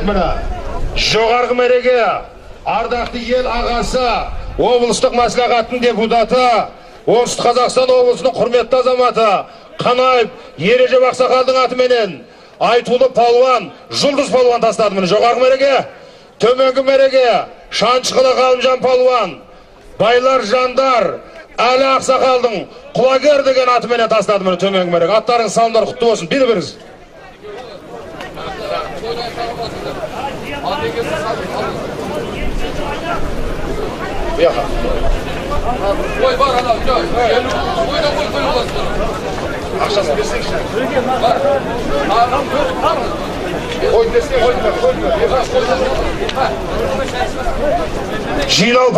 міне жоғарғы мәреге ардақты ел ағасы, облыстық мәслихаттың депутаты, Оңтүстік Қазақстан облысының құрметті азаматы Қанаев Ережеп Ақсақалдың атыменен айтулы палуан, жұлдыз палуан тастады. Міне жоғарғы мәреге, төменгі мәреге Шаншықылы Ғалымжан палуан, Байлар Жандар Әлі Ақсақалдың құлагер деген атыменен тастады. Міне төменгі мәреге. Аттарыңыз салымдар құтты болсын. Бірі-біріңіз. Ой, бар, ана, ойда қой боласыздар. Ақшасын берсеңші. Қой десең, қой. Жинал